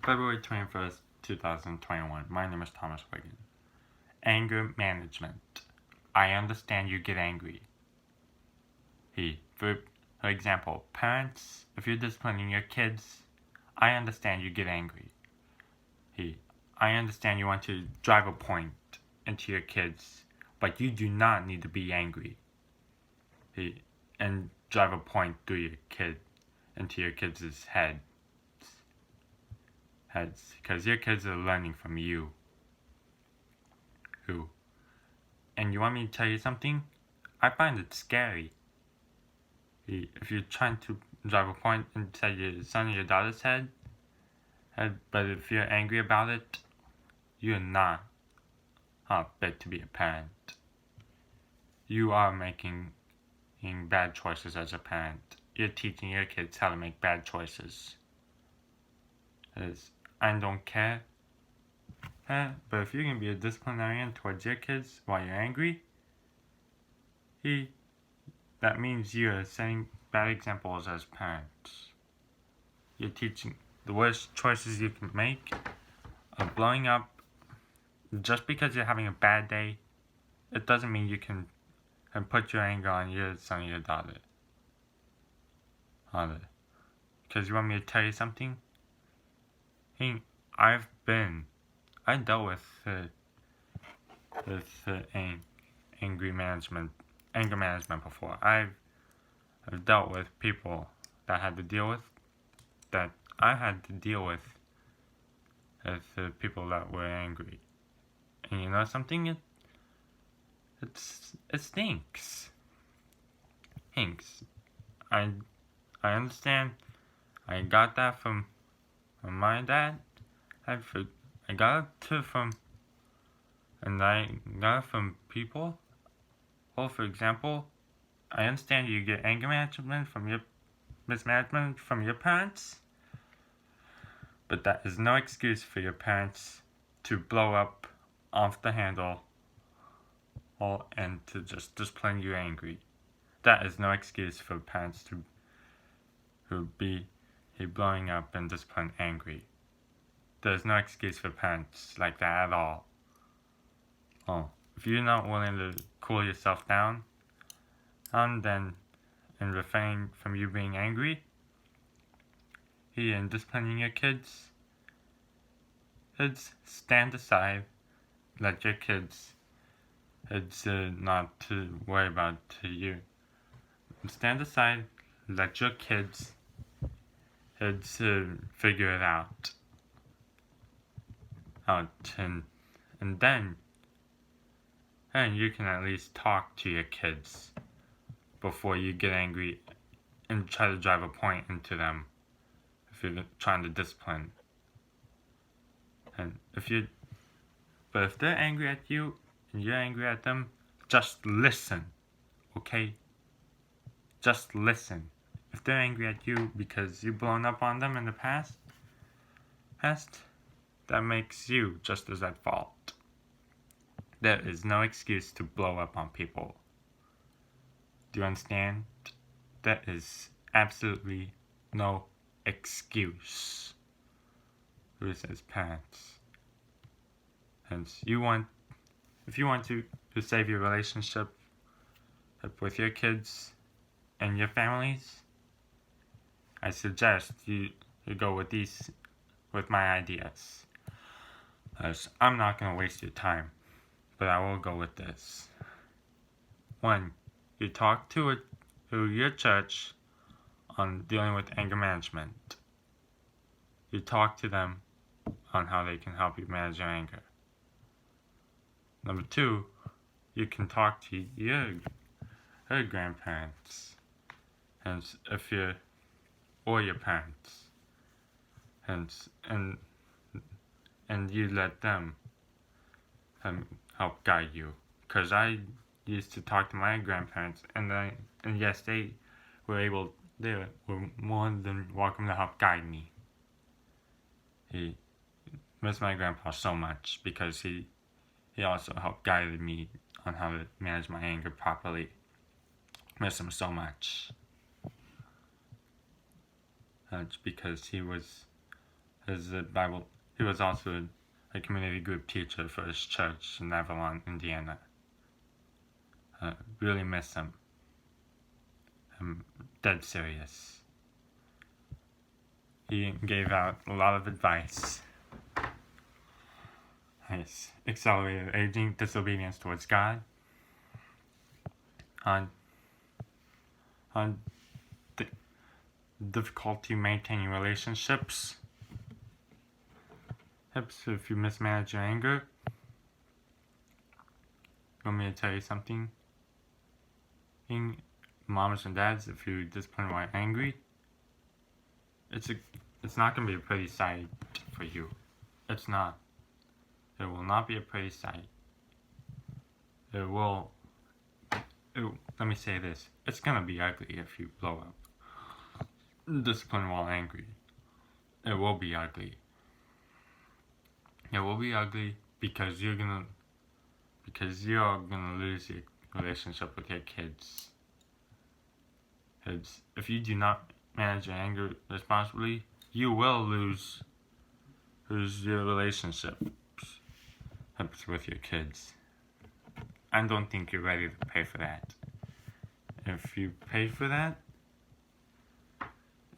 February 21st, 2021. My name is Thomas Wiggin. Anger management. I understand you get angry. For example, parents, if you're disciplining your kids, I understand you get angry. I understand you want to drive a point into your kids, but you do not need to be angry. And drive a point through your kid into your kids' heads, because your kids are learning from you. And you want me to tell you something? I find it scary. If you're trying to drive a point inside your son or your daughter's head, but if you're angry about it, you're not fit to be a parent. You are making bad choices as a parent. You're teaching your kids how to make bad choices. I don't care. But if you're going to be a disciplinarian towards your kids while you're angry, that means you're setting bad examples as parents. You're teaching the worst choices you can make of blowing up. Just because you're having a bad day, it doesn't mean you can put your anger on your son or your daughter. Because you want me to tell you something? I dealt with anger management before. I've dealt with people that I had to deal with as people that were angry. And you know something? It stinks. I understand. I got that from my dad. I got it from people. Well, for example, I understand you get anger management from your mismanagement from your parents, but that is no excuse for your parents to blow up off the handle and to just discipline you angry. That is no excuse for parents to be blowing up and discipline angry. There's no excuse for parents like that at all. If you're not willing to cool yourself down, and refrain from you being angry, and disciplining your kids, stand aside, let your kids, not to worry about you. Stand aside, let your kids, figure it out, and then you can at least talk to your kids before you get angry and try to drive a point into them if you're trying to discipline. But if they're angry at you and you're angry at them, just listen, okay? Just listen. If they're angry at you because you've blown up on them in the past, that makes you just as at fault. There is no excuse to blow up on people. Do you understand? There is absolutely no excuse. Who says parents? And if you want to save your relationship with your kids and your families, I suggest you go with my ideas. Because I'm not going to waste your time, but I will go with this. 1. You talk to your church on dealing with anger management. You talk to them on how they can help you manage your anger. Number 2, you can talk to your grandparents, or your parents, and you let them help guide you. Because I used to talk to my grandparents, and yes, they were more than welcome to help guide me. He missed my grandpa so much because he also helped guide me on how to manage my anger properly. Miss him so much. That's because he was his Bible. He was also a community group teacher for his church in Avalon, Indiana. Really miss him. I'm dead serious. He gave out a lot of advice. Nice. Accelerated aging, disobedience towards God, on difficulty maintaining relationships, if you mismanage your anger. You want me to tell you something? Moms and dads, if you discipline while angry, it's not gonna be a pretty sight for you. It's not. It will not be a pretty sight. Let me say this. It's gonna be ugly if you blow up. Discipline while angry. It will be ugly. It will be ugly because you're gonna lose your relationship with your kids. If you do not manage your anger responsibly, you will lose your relationships with your kids. I don't think you're ready to pay for that. If you pay for that,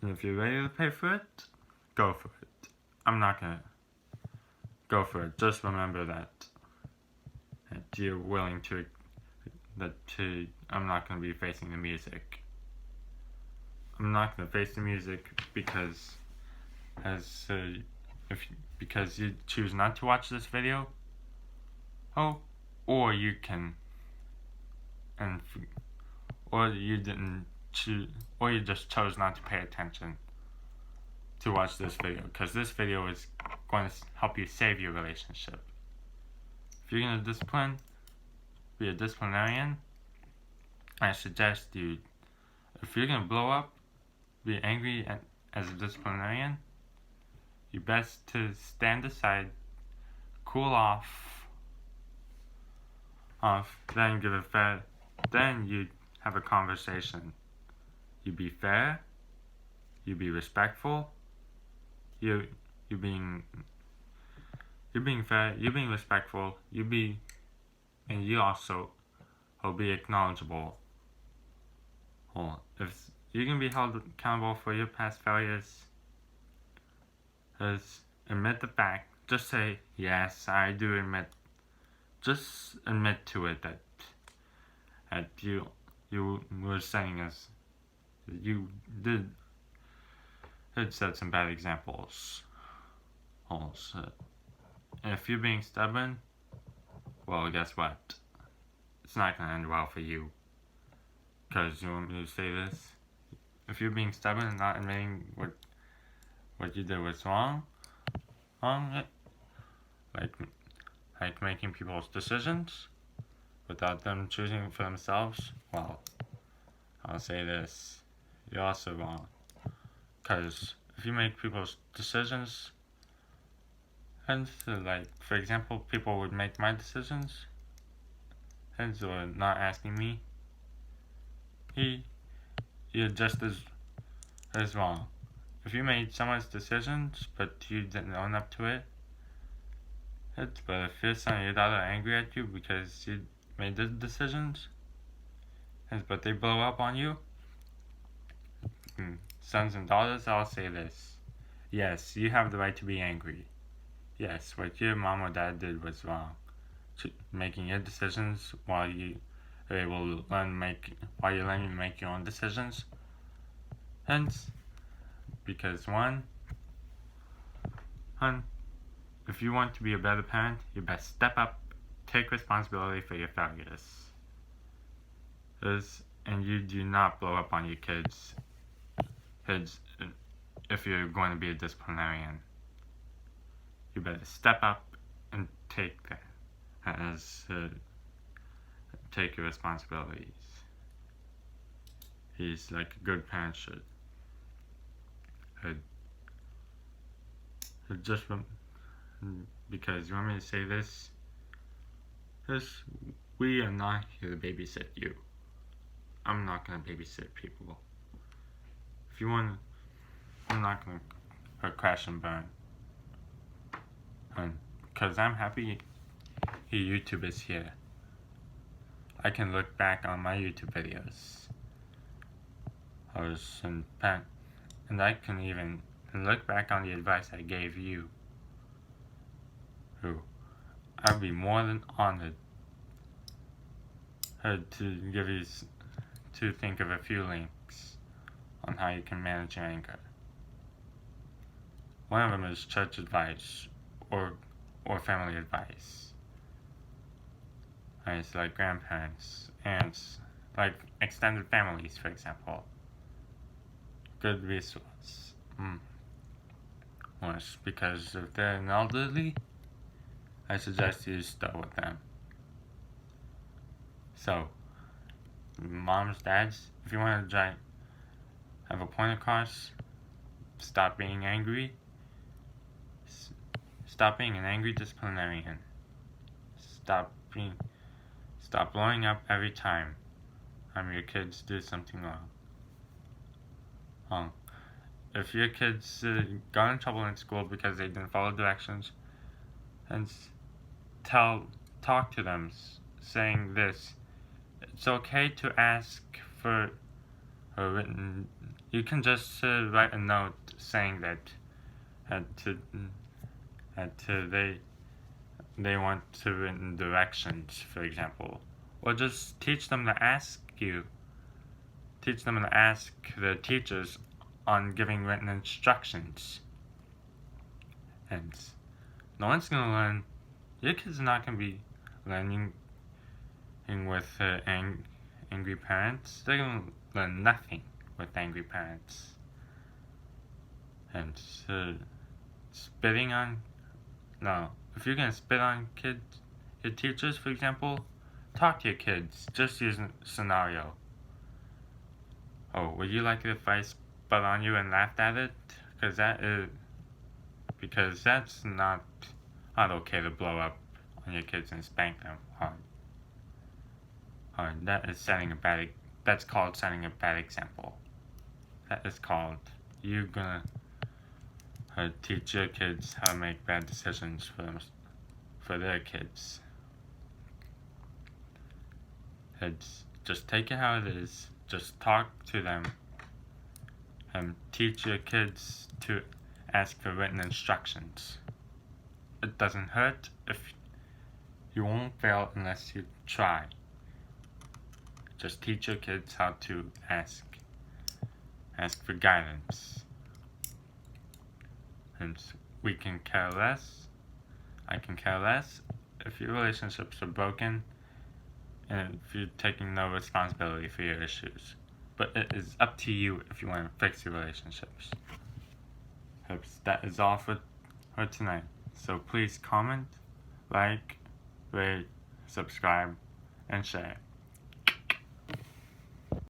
and if you're ready to pay for it, go for it. I'm not gonna go for it. Just remember that you're willing to. I'm not gonna be facing the music. I'm not gonna face the music because because you choose not to watch this video. Or you can, or you didn't choose, or you just chose not to pay attention to watch this video, because this video is going to help you save your relationship. If you're gonna be a disciplinarian, I suggest you, if you're gonna blow up, be angry as a disciplinarian, you best to stand aside, cool off, then give it fair. Then you have a conversation. You be fair. You be respectful. You're being fair. You're being respectful. And you also will be acknowledgeable. If you're gonna be held accountable for your past failures, just admit the fact. Just say, yes, I do admit. Just admit to it that you were saying as you did set some bad examples. Also, and if you're being stubborn, well, guess what? It's not gonna end well for you. Cause you want me to say this? If you're being stubborn and not admitting what you did was wrong, like making people's decisions without them choosing for themselves, well, I'll say this, you're also wrong. Because if you make people's decisions, and for example, people would make my decisions, and so not asking me, you're just as wrong. If you made someone's decisions, but you didn't own up to it, but if your son or your daughter are angry at you because you made the decisions, but they blow up on you, sons and daughters, I'll say this. Yes, you have the right to be angry. Yes, what your mom or dad did was wrong. Making your decisions while you are able to while you're learning to make your own decisions. Hence, because if you want to be a better parent, you best step up, take responsibility for your failures. And you do not blow up on your kids if you're going to be a disciplinarian. You better step up and take your responsibilities. He's like a good parent should. Because you want me to say this? Because we are not here to babysit you. I'm not going to babysit people. If you want, I'm not going to crash and burn. Because I'm happy YouTube is here. I can look back on my YouTube videos. And I can even look back on the advice I gave you. I'd be more than honored to think of a few links on how you can manage your anger. One of them is church advice or family advice. It's like grandparents, aunts, like extended families, for example. Good resource. Because if they're an elderly, I suggest you start with them. So, moms, dads, if you want to have a point across, stop being angry. Stop being an angry disciplinarian. Stop blowing up every time your kids do something wrong. If your kids got in trouble in school because they didn't follow directions, and talk to them, saying this: it's okay to ask for a written. You can just write a note saying that they want written directions, for example, or just teach them to ask the teachers on giving written instructions. And no one's gonna learn. Your kids are not gonna be learning with angry parents. They're gonna learn nothing with angry parents. And if you're gonna spit on your teachers, for example, talk to your kids. Just use a scenario. Would you like it if I spit on you and laughed at it? Because that's not okay to blow up on your kids and spank them hard. That's called setting a bad example. That is called you're gonna teach your kids how to make bad decisions for their kids. Just take it how it is. Just talk to them and teach your kids to ask for written instructions. It doesn't hurt. If you won't fail unless you try. Just teach your kids how to ask for guidance. And we can care less. I can care less if your relationships are broken and if you're taking no responsibility for your issues. But it is up to you if you want to fix your relationships. That is all for tonight. So please comment, like, rate, subscribe, and share.